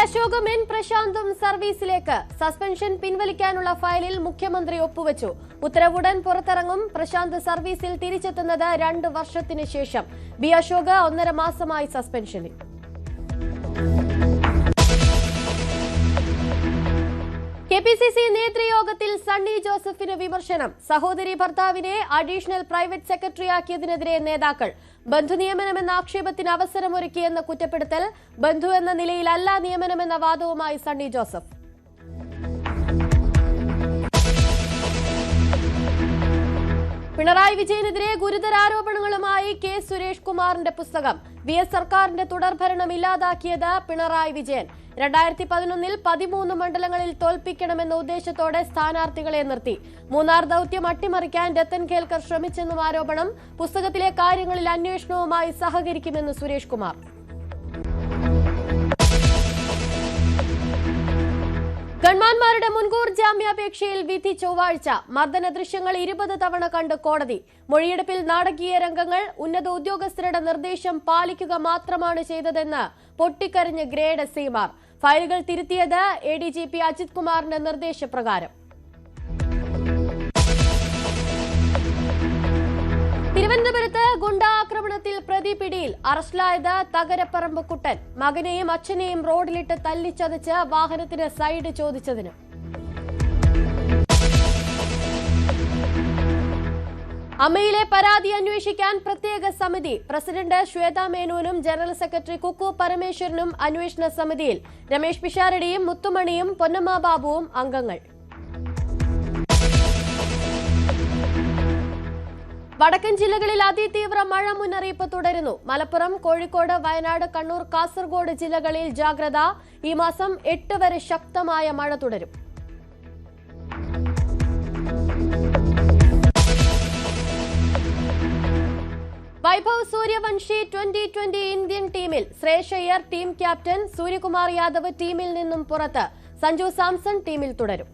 അശോകും N പ്രശാന്തും സർവീസിലേക്ക് suspension പിൻവലിക്കാനുള്ള ഫയലിൽ മുഖ്യമന്ത്രി ഒപ്പുവെച്ചു. ഉത്തരവുടൻ പുറത്തിറങ്ങും. പ്രശാന്ത് സർവീസിൽ തിരിച്ചെത്തുന്നത് 2 വർഷത്തിന് ശേഷം. ബി അശോക് 1.5 മാസമായി സസ്പെൻഷനിൽ. കെപിസിസി നേതൃയോഗത്തിൽ സണ്ണി ജോസഫിന് വിമർശനം. സഹോദരി ഭർത്താവിനെ അഡീഷണൽ പ്രൈവറ്റ് സെക്രട്ടറിയാക്കിയതിനെതിരെ നേതാക്കൾ. ബന്ധു നിയമനമെന്ന ആക്ഷേപത്തിന് അവസരമൊരുക്കിയെന്ന കുറ്റപ്പെടുത്തൽ. ബന്ധു എന്ന നിലയിലല്ല നിയമനമെന്ന വാദവുമായി സണ്ണി ജോസഫ്. പിണറായി വിജയനെതിരെ ഗുരുതര ആരോപണങ്ങളുമായി കെ സുരേഷ് കുമാറിന്റെ പുസ്തകം. വി.എസ്. സർക്കാരിന്റെ തുടർഭരണം ഇല്ലാതാക്കിയത് പിണറായി വിജയൻ. 2011-ൽ 13 മണ്ഡലങ്ങളിൽ തോൽപ്പിക്കണമെന്ന ഉദ്ദേശത്തോടെ സ്ഥാനാർത്ഥികളെ നിർത്തി. മൂന്നാർ ദൌത്യം അട്ടിമറിക്കാൻ രത്തൻ കേൽക്കർ ശ്രമിച്ചെന്നും ആരോപണം. പുസ്തകത്തിലെ കാര്യങ്ങളിൽ അന്വേഷണവുമായി സഹകരിക്കുമെന്ന് സുരേഷ് കുമാർ. ഗൺമാന്മാരുടെ മുൻകൂർ ജാമ്യാപേക്ഷയിൽ വിധി ചൊവ്വാഴ്ച. മർദ്ദന ദൃശ്യങ്ങൾ 20 തവണ കണ്ട് കോടതി. മൊഴിയെടുപ്പിൽ നാടകീയ രംഗങ്ങൾ. ഉന്നത ഉദ്യോഗസ്ഥരുടെ നിർദ്ദേശം പാലിക്കുക മാത്രമാണ് ചെയ്തതെന്ന് പൊട്ടിക്കരഞ്ഞ് ഗ്രേഡ് എസ്.ഐമാർ. ഫയലുകൾ തിരുത്തിയത് ADGP അജിത് കുമാറിന്റെ നിർദ്ദേശപ്രകാരം. തിരുവനന്തപുരത്ത് ഗുണ്ടാക്രമണത്തിൽ പ്രതി പിടിയിൽ. അറസ്റ്റിലായത് തകരപ്പറമ്പ് കുട്ടൻ. മകനെയും അച്ഛനെയും റോഡിലിട്ട് തല്ലിച്ചതച്ച് വാഹനത്തിന് സൈഡ് ചോദിച്ചതിന്. അമ്മയിലെ പരാതി അന്വേഷിക്കാൻ പ്രത്യേക സമിതി. പ്രസിഡന്റ് ശ്വേതാ മേനോനും ജനറൽ സെക്രട്ടറി കുക്കു പരമേശ്വരനും അന്വേഷണ സമിതിയിൽ. രമേശ് പിഷാരടിയും മുത്തുമണിയും പൊന്നമ്മ ബാബുവും അംഗങ്ങൾ. വടക്കൻ ജില്ലകളിൽ അതിതീവ്ര മഴ മുന്നറിയിപ്പ് തുടരുന്നു. മലപ്പുറം, കോഴിക്കോട്, വയനാട്, കണ്ണൂർ, കാസർഗോഡ് ജില്ലകളിൽ ജാഗ്രത. ഈ മാസം 8 വരെ ശക്തമായ മഴ തുടരും. വൈഭവ് സൂര്യവംശി 2020 ഇന്ത്യൻ ടീമിൽ. Shreyas Iyer team captain. സൂര്യകുമാർ യാദവ് ടീമിൽ നിന്നും പുറത്ത്. സഞ്ജു സാംസൺ ടീമിൽ തുടരും.